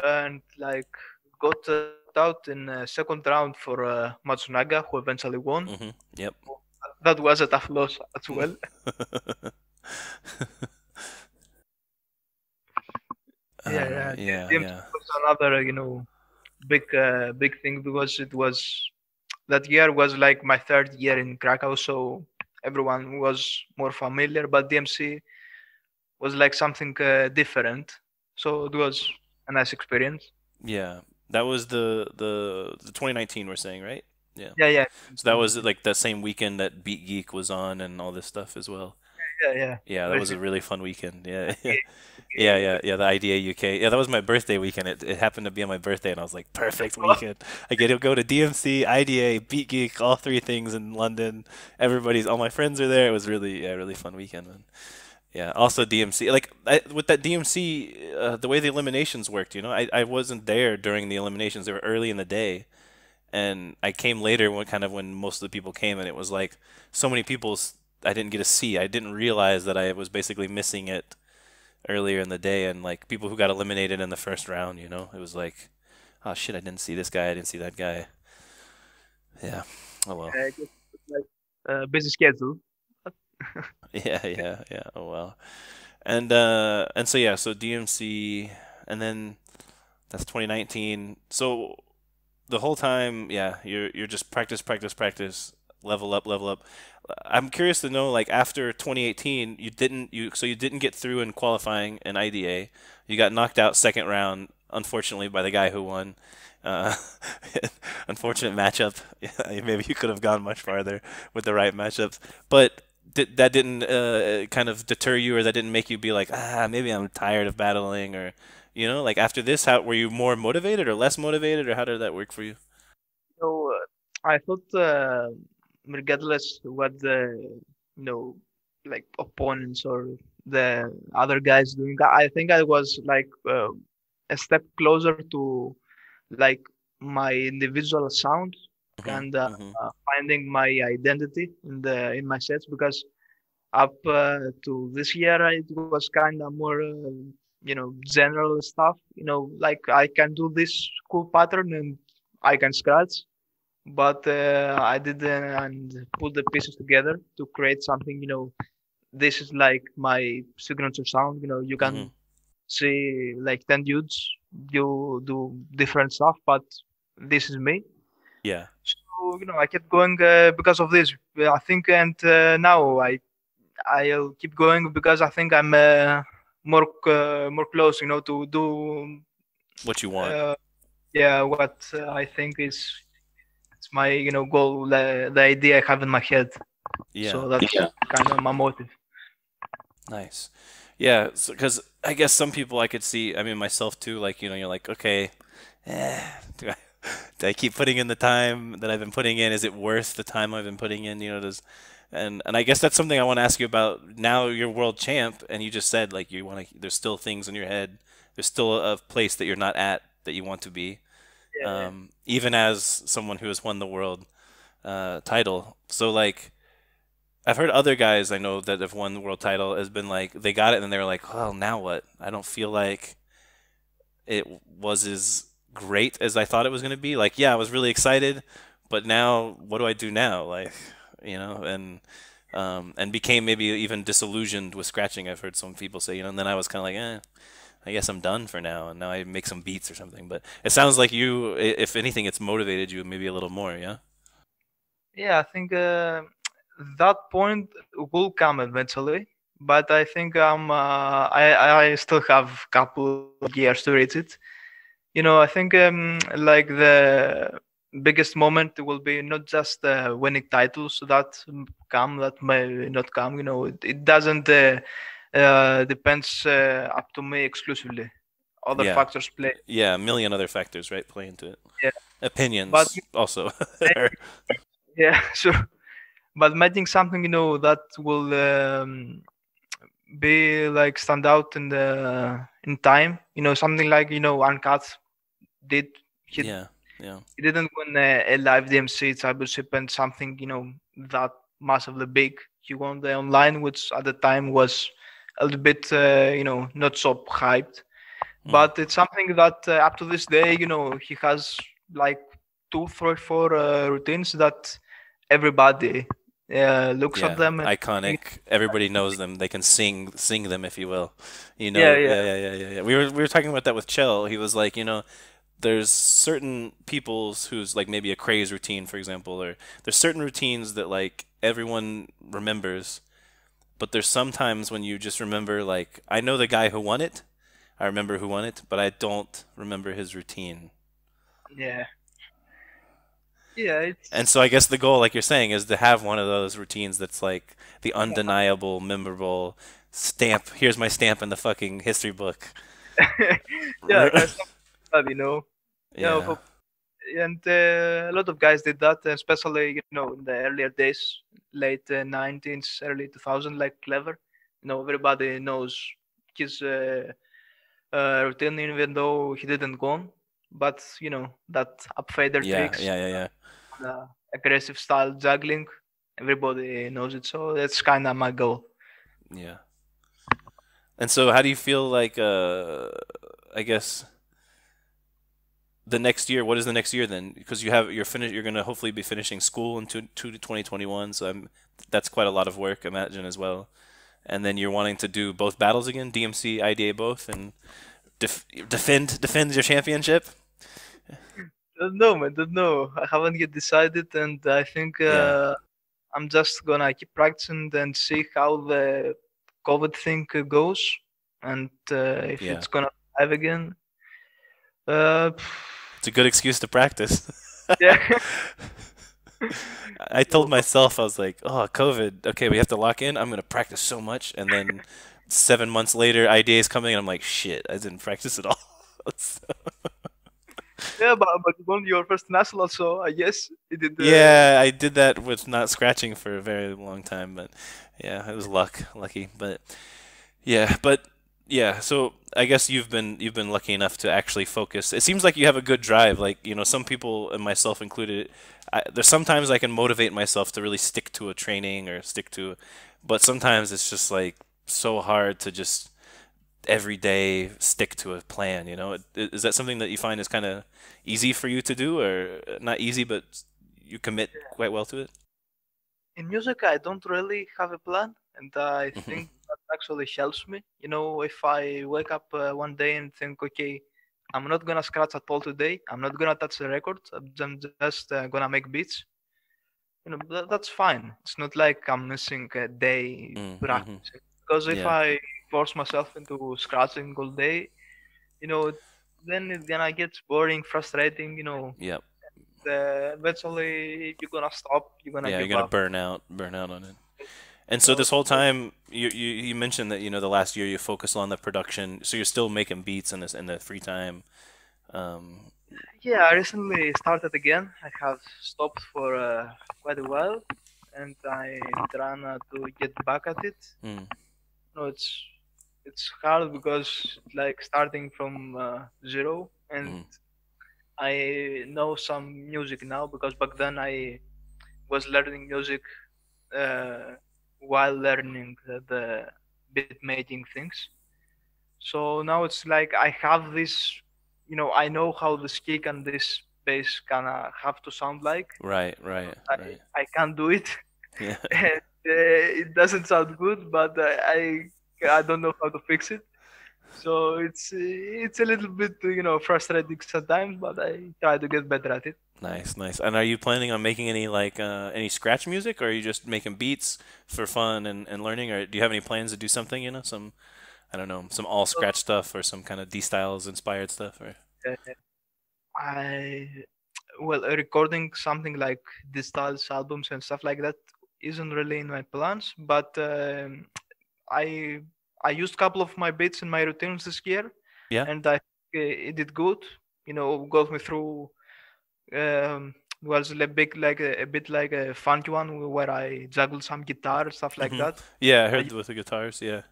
and like got out in second round for Matsunaga, who eventually won. Mm-hmm. Yep. That was a tough loss as well. Yeah, yeah. Yeah, DMC yeah. was another, big thing because it was that year was like my third year in Krakow, so everyone was more familiar. But DMC was like something different, so it was a nice experience. Yeah, that was the 2019 we're saying, right? Yeah. Yeah, yeah, So that was like that same weekend that Beat Geek was on and all this stuff as well. yeah, yeah. Yeah, that was a Basically, really fun weekend. Yeah, yeah, yeah, yeah. yeah, yeah. The IDA UK. Yeah, that was my birthday weekend. It happened to be on my birthday, and I was like, perfect weekend. I get to go to DMC, IDA, Beat Geek, all three things in London. All my friends are there. It was really, yeah, really fun weekend, man. Yeah. Also DMC, like with that DMC, the way the eliminations worked, I wasn't there during the eliminations. They were early in the day, and I came later when most of the people came, and it was like so many I didn't get to see. I didn't realize that I was basically missing it earlier in the day, and like people who got eliminated in the first round, it was like, oh shit, I didn't see this guy, I didn't see that guy. Yeah. Oh well. I guess it was like busy schedule. Yeah, yeah, yeah. Oh well. And so yeah, so DMC, and then that's 2019. So the whole time, yeah, you're just practice, practice, practice, level up, level up. I'm curious to know, like after 2018, you didn't get through in qualifying in IDA. You got knocked out second round, unfortunately, by the guy who won. Uh, Unfortunate matchup. Yeah, maybe you could have gone much farther with the right matchups, but that didn't kind of deter you, or that didn't make you be like, maybe I'm tired of battling, or like after this, how were you more motivated or less motivated, or how did that work for you? So I thought, regardless what the like opponents or the other guys doing, I think I was like a step closer to like my individual sound Hmm. and Hmm. finding my identity in my sets because up to this year it was kind of more general stuff, like I can do this cool pattern and I can scratch, but I did and put the pieces together to create something. This is like my signature sound. You Hmm. can see like 10 dudes, you do different stuff, but this is me. Yeah. So I kept going because of this. I think, and now I'll keep going because I think I'm more close, to do What you want. uh, yeah, what I think is it's my goal, the idea I have in my head. Yeah. So that's kind of my motive. Nice. Yeah, because I guess some people I could see, I mean myself too, like you're like, okay, eh, do I, do I keep putting in the time that I've been putting in? Is it worth the time I've been putting in? And I guess that's something I want to ask you about. Now you're world champ, and you just said like you want to. There's still things in your head. There's still a place that you're not at that you want to be. Yeah, Even as someone who has won the world title. So like I've heard other guys I know that have won the world title has been like they got it and they were like, well, now what? I don't feel like it was as great as I thought it was going to be. Like, yeah, I was really excited, but now what do I do now? Like, and became maybe even disillusioned with scratching. I've heard some people say, and then I was kind of like, eh. I guess I'm done for now, and now I make some beats or something. But it sounds like you, if anything, it's motivated you maybe a little more, yeah? Yeah, I think that point will come eventually, but I think I still have couple of years to reach it. I think like the biggest moment will be not just winning titles that come, that may not come. It doesn't depends up to me exclusively. Other Yeah. factors play. Yeah, a million other factors, right, play into it. Yeah, but Opinions also. yeah, sure. But making something that will be like stand out in time. Something like Uncut did. He Yeah, yeah, he didn't win a live DMC championship and something that massively big. He won the online, which at the time was a little bit not so hyped. mm, But it's something that up to this day, he has like two, three, four routines that everybody looks at yeah. them and Iconic. Everybody knows them. They can sing them, if you will. yeah, yeah, Yeah. We were talking about that with Chell. He was like, there's certain people's who's like maybe a craze routine, for example, or there's certain routines that like everyone remembers, but there's sometimes when you just remember like I know the guy who won it. I remember who won it, but I don't remember his routine. yeah, yeah. And so I guess the goal, like you're saying, is to have one of those routines that's like the undeniable, memorable stamp. Here's my stamp in the fucking history book. Yeah, it has something like that, Yeah, Yeah, and a lot of guys did that, especially in the earlier days, late 19s, early 2000, like Clever. Everybody knows his routine, even though he didn't won. But that up fader yeah, tricks, yeah, yeah, yeah, aggressive style juggling, everybody knows it. So that's kind of my goal. yeah. And so, how do you feel like? I guess the next year. What is the next year then? Because you're finished. You're gonna hopefully be finishing school in 2021. So that's quite a lot of work, imagine as well. And then you're wanting to do both battles again, DMC, IDA both, and defend your championship. Don't know, man. Don't know. I haven't yet decided, and I think Yeah, I'm just gonna keep practicing and see how the COVID thing goes, and if yeah. it's gonna live again. Uh, It's a good excuse to practice. yeah. I told myself, I was like, oh, COVID, okay, we have to lock in. I'm going to practice so much. And then 7 months later, IDA is coming, and I'm like, shit, I didn't practice at all. So- Yeah, but you won your first national, so I guess it did. yeah, I did that with not scratching for a very long time, but yeah, it was lucky. But yeah, so I guess you've been lucky enough to actually focus. It seems like you have a good drive. Like, some people and myself included, there's sometimes I can motivate myself to really stick to a training or but sometimes it's just like so hard to just every day stick to a plan, Is that something that you find is kind of easy for you to do, or not easy, but you commit quite well to it? In music, I don't really have a plan, and I Hmm. think that actually helps me. If I wake up one day and think, okay, I'm not gonna scratch at all today, I'm not gonna touch the record, I'm just gonna make beats. That's fine. It's not like I'm missing a day Mm-hmm. practicing. Because if Yeah. I force myself into scratching all day, you know, then it's gonna get boring, frustrating. Yep. Eventually you're gonna stop, you're gonna Yeah, you're give gonna up. burn out on it. And so So this whole time, you mentioned that the last year you focused on the production, so you're still making beats in the free time. Um, yeah, I recently started again. I have stopped for quite a while, and I'm trying to get back at it. mm, It's hard because like starting from zero, and mm, I know some music now because back then I was learning music uh, while learning the beat making things. So now it's like I have this, I know how this kick and this bass gonna have to sound like. right, right, I right. I can't do it, Yeah, and it doesn't sound good, but I don't know how to fix it. So it's a little bit frustrating sometimes, but I try to get better at it. Nice, nice. And are you planning on making any like any scratch music, or are you just making beats for fun and learning, or do you have any plans to do something, some I don't know, some all So scratch stuff or some kind of D Styles inspired stuff or uh, I well, recording something like this styles albums and stuff like that isn't really in my plans, but I I used a couple of my beats in my routines this year, yeah? and I think it did good. Got me through. Um, was a bit like a funky one where I juggled some guitar stuff like hmm that. Yeah, I I, heard with the guitars. Yeah,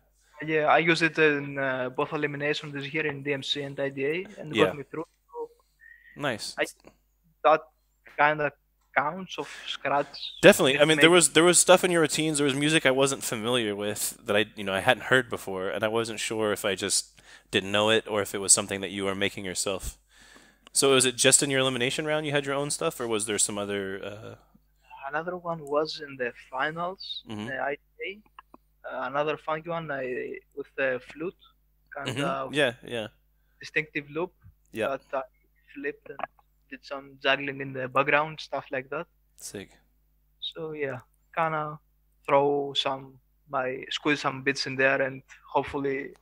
yeah, I use it in both elimination this year in DMC and IDA, and got yeah. me through. So Nice. I that kind of counts of scratch. Definitely. I mean, there was stuff in your routines. There was music I wasn't familiar with that I hadn't heard before, and I wasn't sure if I just didn't know it or if it was something that you were making yourself. So was it just in your elimination round you had your own stuff, or was there some other? Another one was in the finals in Hmm the IDA. Another funky one with the flute, kind of Yeah, yeah, distinctive loop yeah. that I flipped and did some juggling in the background, stuff like that. Sick. So yeah, kind of squeeze some bits in there and hopefully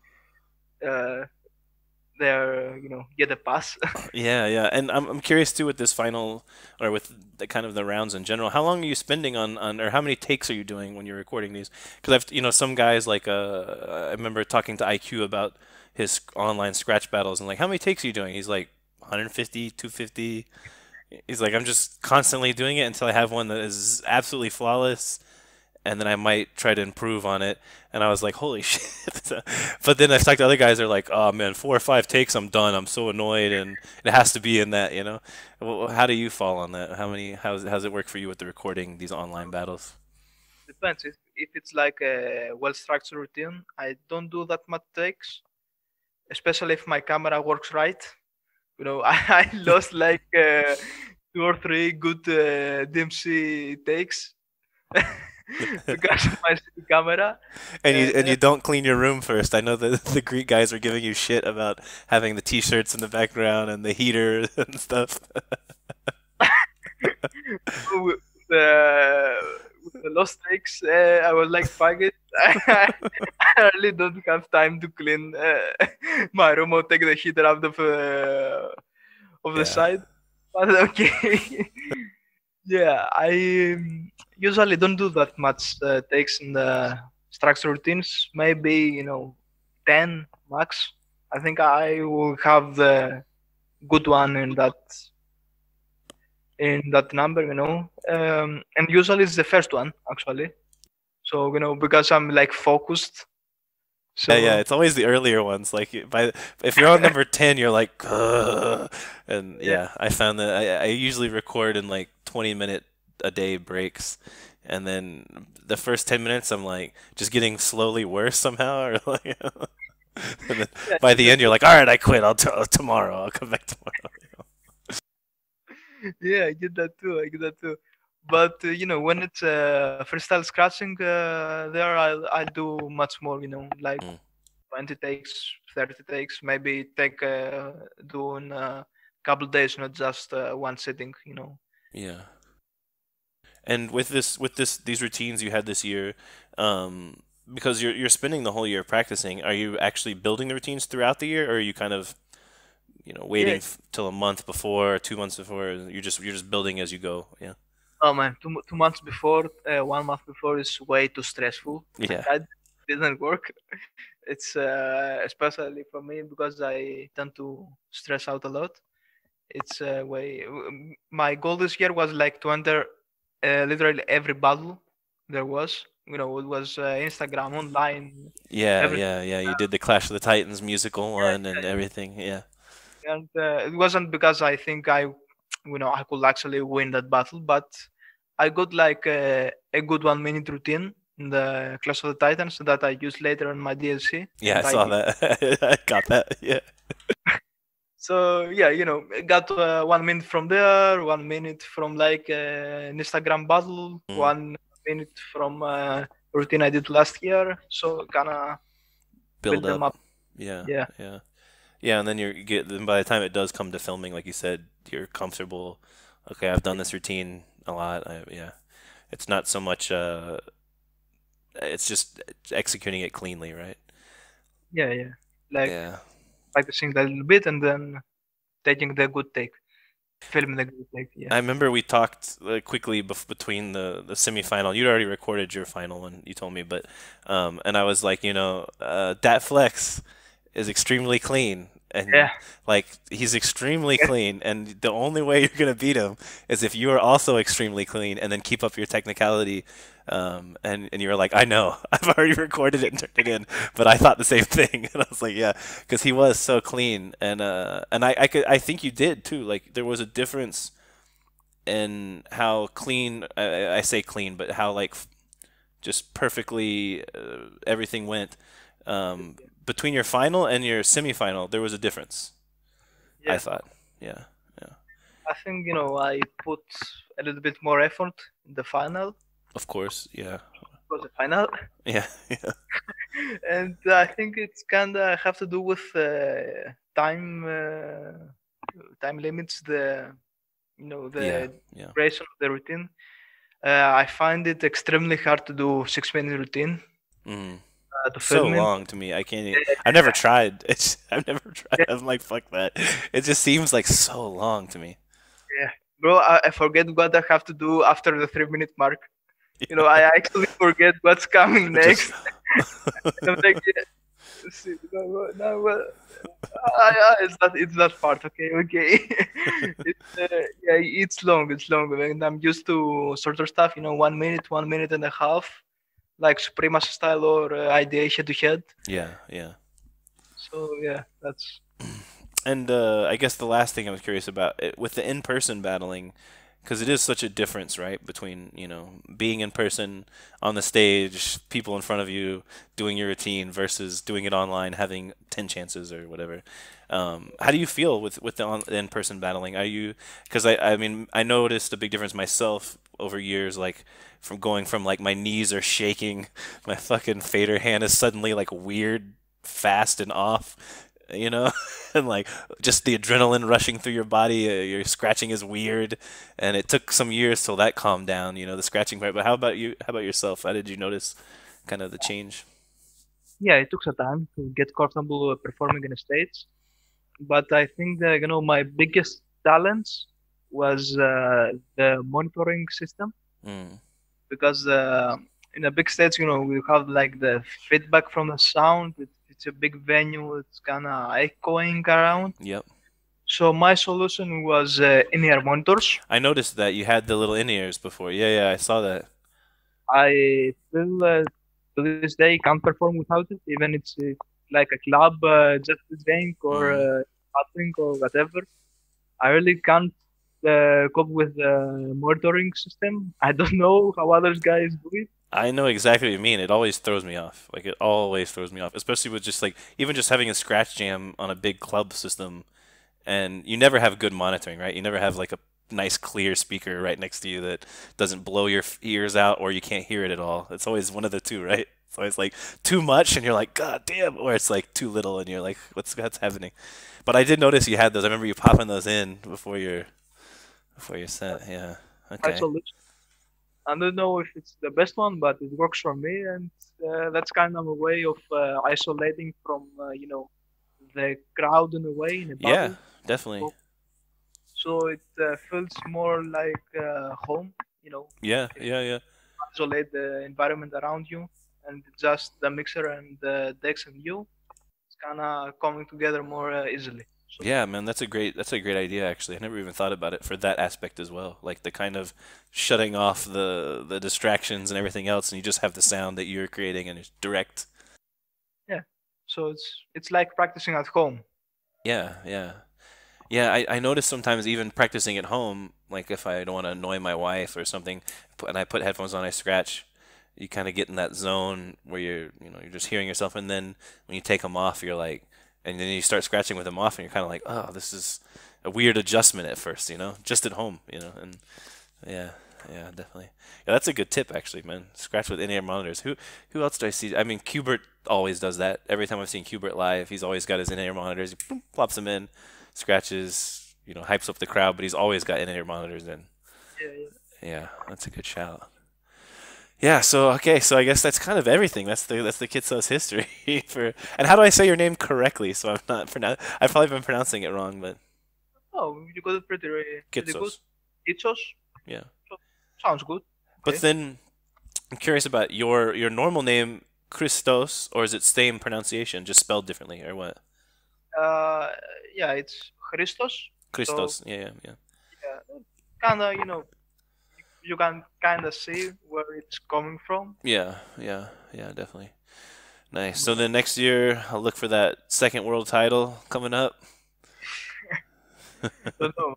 uh, get a pass. Yeah, yeah. And I'm curious too with this final or with the kind of the rounds in general. How long are you spending on or how many takes are you doing when you're recording these? Because some guys like I remember talking to IQ about his online scratch battles and like how many takes are you doing? He's like 150, 250. He's like I'm just constantly doing it until I have one that is absolutely flawless and then I might try to improve on it. And I was like, holy shit. But then I talked to other guys, they're like, oh man, 4 or 5 takes, I'm done. I'm so annoyed, and it has to be in that. How do you fall on that? How's it work for you with the recording these online battles? Depends. If it's like a well-structured routine, I don't do that much takes, especially if my camera works right. I lost like 2 or 3 good DMC takes because of my shitty camera. And you Uh, and you don't clean your room first. I know that the Greek guys are giving you shit about having the t-shirts in the background and the heater and stuff. with the lost takes, I was like, fuck it. I really don't have time to clean my room or take the heater out of the Yeah. side. But okay. Yeah, I usually don't do that much takes in the structure routines. Maybe 10 max. I think I will have the good one in that number. And usually it's the first one actually. So because I'm like focused. Yeah, yeah, So it's always the earlier ones. Like if you're on number 10, you're like, "Ugh." And yeah, yeah, I found that I usually record in like 20-minute a day breaks, and then the first 10 minutes I'm like just getting slowly worse somehow, or like, and then yeah, by the end you're like, all right, I quit. Tomorrow. I'll come back tomorrow. yeah, I get that too. I get that too. But when it's freestyle scratching, there I'll do much more. Like Mm, 20 takes, 30 takes, maybe take do in a couple days, not just one sitting. yeah. And these routines you had this year, because you're spending the whole year practicing, are you actually building the routines throughout the year, or are you kind of waiting Yeah. till a month before, 2 months before? You're just building as you go. Yeah. Oh man, 2 months before, 1 month before is way too stressful. Yeah. That didn't work. It's especially for me because I tend to stress out a lot. It's way. My goal this year was like to enter literally every battle there was. It was Instagram online, Yeah, everything. yeah, yeah. You did the Clash of the Titans musical one and everything. Yeah. And it wasn't because I think I could actually win that battle, but I got like a good 1 minute routine in the Clash of the Titans that I used later on my DLC, Yeah, I and saw that. I got that. Yeah. so yeah, got 1 minute from there, 1 minute from like an Instagram battle, Mm. 1 minute from routine I did last year. So kind of Build build them up. up. Yeah, Yeah, yeah, yeah. And then you get then by the time it does come to filming, like you said, you're comfortable. Okay, I've done this routine a lot. Yeah, it's not so much. It's just executing it cleanly, right? yeah, yeah. Like Yeah. practicing a little bit and then taking the good take, filming the good take. Yeah, I remember we talked quickly between the semifinal. You'd already recorded your final one, you told me, but and I was like, that flex is extremely clean, and yeah, like he's extremely yeah, clean, and the only way you're gonna beat him is if you are also extremely clean, and then keep up your technicality. And you were like, I know, I've already recorded it and turned it in, but I thought the same thing, and I was like, yeah, because he was so clean, and I think you did too. Like there was a difference in how clean I say clean, but how like just perfectly everything went between your final and your semifinal. There was a difference. I yeah. thought. Yeah, yeah. I think I put a little bit more effort in the final. Of course. Yeah, It was a final, yeah, yeah, and I think it's kinda have to do with time limits. yeah, The yeah. duration of the routine. I find it extremely hard to do 6 minute routine Mm. to So film in. long to me. I can't. I've never tried. I've never tried. Yeah, I'm like, fuck that. It just seems like so long to me. yeah. Bro, I forget what I have to do after the 3 minute mark. I actually forget what's coming Just next. And I'm like, yeah, see, no, no, well, it's that part. Okay, okay. Yeah, it's long. It's long. And I'm used to shorter stuff. 1 minute, 1 minute and a half, like Supremacy style or IDA head to head. yeah, yeah. So yeah, that's And I guess the last thing I was curious about with the in-person battling, because it is such a difference, right, between being in person on the stage, people in front of you, doing your routine versus doing it online, having 10 chances or whatever. How do you feel with the in-person battling? Are you because I mean I noticed a big difference myself over years, like from going from like my knees are shaking, my fucking fader hand is suddenly like weird fast and off, you know. And like just the adrenaline rushing through your body, your scratching is weird, and it took some years till that calmed down, the scratching part. But how about you? How about yourself? How did you notice kind of the change? yeah. It took some time to get comfortable performing in a stage, but I think that my biggest challenge was the monitoring system Mm, because in a big stage, we have like the feedback from the sound. It's a big venue. It's kind of echoing around. yep. So my solution was in-ear monitors. I noticed that you had the little in-ears before. Yeah, yeah, I saw that. I still to this day can't perform without it, even it's like a club, just drink or Mm. drink or whatever. I really can't cope with the monitoring system. I don't know how others guys do it. I know exactly what you mean. It always throws me off. Like it always throws me off, especially with just like even just having a scratch jam on a big club system, and you never have good monitoring, right? You never have like a nice clear speaker right next to you that doesn't blow your ears out or you can't hear it at all. It's always one of the two, right? It's always like too much and you're like, God damn, or it's like too little and you're like, what's happening? But I did notice you had those. I remember you popping those in before your set. Yeah. My Okay. solution. I don't know if it's the best one, but it works for me, and that's kind of a way of isolating from the crowd in a way in a Yeah, battle. definitely. So, so it feels more like home. Yeah, You yeah, yeah. isolate the environment around you, and just the mixer and the decks and you. It's kind of coming together more easily. So Yeah, man, that's a great idea actually. I never even thought about it for that aspect as well. Like the kind of shutting off the distractions and everything else and you just have the sound that you're creating and it's direct. yeah, so it's like practicing at home. Yeah, yeah. Yeah, I notice sometimes even practicing at home, like if I don't want to annoy my wife or something, and I put headphones on, I scratch, you kind of get in that zone where you're just hearing yourself, and then when you take them off, you're like, and then you start scratching with them off, and you're kind of like, oh, this is a weird adjustment at first, just at home, and yeah, yeah, definitely. Yeah, that's a good tip actually, man. Scratch with in-ear monitors. Who else do I see? I mean, Qbert always does that. Every time I've seen Qbert live, he's always got his in-ear monitors. He boom, plops them in, scratches, hypes up the crowd, but he's always got in-ear monitors in. Yeah, yeah. Yeah, that's a good shout. Yeah, so okay, so I guess that's kind of everything. That's the Kitsos history for. And how do I say your name correctly? So I'm not I've probably been pronouncing it wrong, but Oh, you got it pretty good. Kitsos. Kitsos. Yeah. So- Sounds good. But Okay. then I'm curious about your normal name, Christos, or is it same pronunciation, just spelled differently, or what? Uh, yeah, it's Christos. So Christos. Yeah, yeah, yeah. yeah, kinda, you can kinda see where it's coming from. Yeah, yeah, yeah, definitely. Nice. So But then next year I'll look for that second world title coming up. don't know.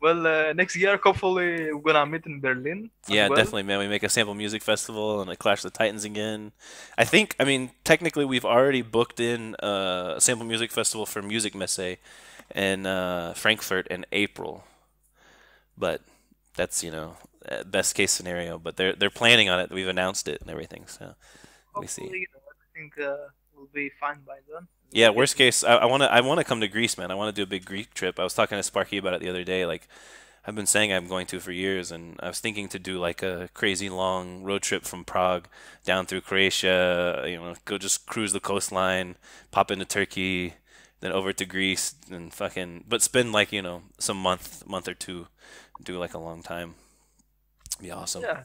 Well, next year hopefully we're gonna meet in Berlin as Yeah, well. definitely, man. We make a sample music festival and a Clash of the Titans again. I mean, technically we've already booked in a sample music festival for Music Messe in Frankfurt in April. But that's, best case scenario. But they're planning on it. We've announced it and everything. So we see. Hopefully, everything will be fine by then. Yeah, We'll get worst to. case, I wanna come to Greece, man. I wanna do a big Greek trip. I was talking to Sparky about it the other day. Like I've been saying I'm going to for years, and I was thinking to do like a crazy long road trip from Prague down through Croatia. Go just cruise the coastline, pop into Turkey, then over to Greece, and but spend like some month or two, do like a long time. Be awesome. Yeah,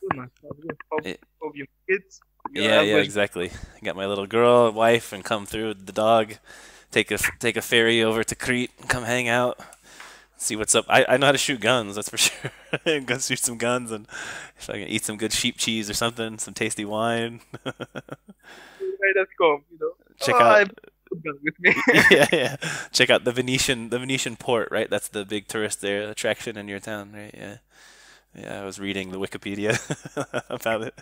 good man. Sounds good. Hope It, hope you kids. You're yeah, yeah, always. exactly. Got my little girl, wife, and come through with the dog. Take a ferry over to Crete, and come hang out, see what's up. I know how to shoot guns, that's for sure. Go shoot some guns and if I can eat some good sheep cheese or something, some tasty wine. Right at home, Check Oh, I out, put that with me. yeah, yeah. Check out the Venetian port, right? That's the big tourist there attraction in your town, right? Yeah, yeah. I was reading the Wikipedia about it.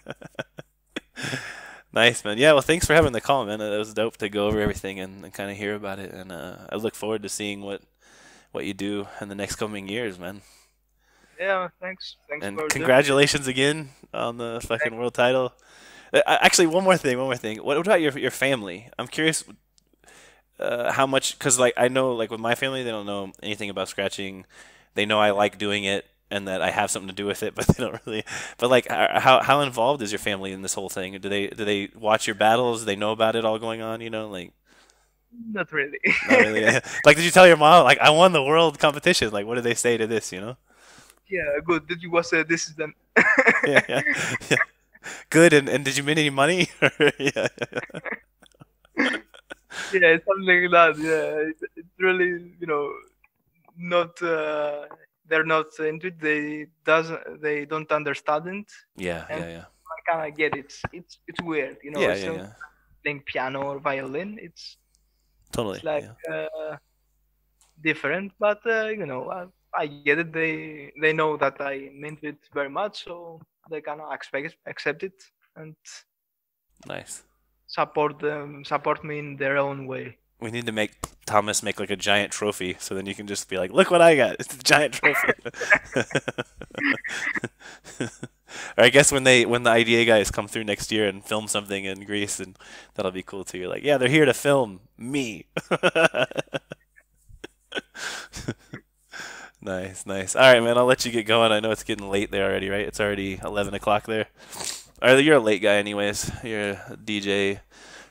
Nice, man. Yeah, well, thanks for having the call, man. It was dope to go over everything and kind of hear about it. And I look forward to seeing what you do in the next coming years, man. Yeah, thanks. Thanks And for doing it. congratulations again on the fucking Thanks. world title. Actually, one more thing. What about your family? I'm curious how much, because like I know like with my family, they don't know anything about scratching. They know I like doing it and that I have something to do with it, but they don't really. But like, how involved is your family in this whole thing? Do they watch your battles? Do they know about it all going on? Like Not really. not really. Like, did you tell your mom like I won the world competition? Like, what did they say to this? Yeah, good. Did you watch this is then? Yeah, yeah, yeah. Good. And did you win any money? Yeah. Yeah, it's something like that. Yeah, it's really, not they're not into it. They don't understand it, Yeah, and yeah, yeah. I kind of get it. It's weird. Yeah, It's yeah, not yeah. playing piano or violin. It's Totally. like Yeah. different, but I get it. They know that I meant it very much, so they kind of accept it and Nice. support me in their own way. We need to make Thomas make like a giant trophy, so then you can just be like, "Look what I got! It's a giant trophy." Or I guess when the IDA guys come through next year and film something in Greece, and that'll be cool too. You're like, "Yeah, they're here to film me." Nice, nice. All right, man. I'll let you get going. I know it's getting late there already, right? It's already 11 o'clock there. Or you're a late guy, anyways. You're a DJ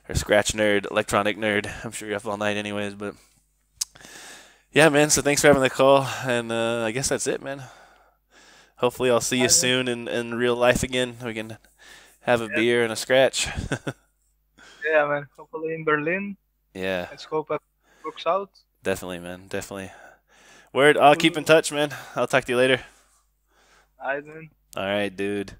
or scratch nerd, electronic nerd. I'm sure you're up all night, anyways. But yeah, man. So thanks for having the call, and I guess that's it, man. Hopefully, I'll see you I soon in real life again. We can have a Yeah, beer and a scratch. yeah, man. Hopefully in Berlin. Yeah, Let's hope it works out. definitely, man. Definitely. Word. I'll keep in Cool. touch, man. I'll talk to you later. I then. All right, dude.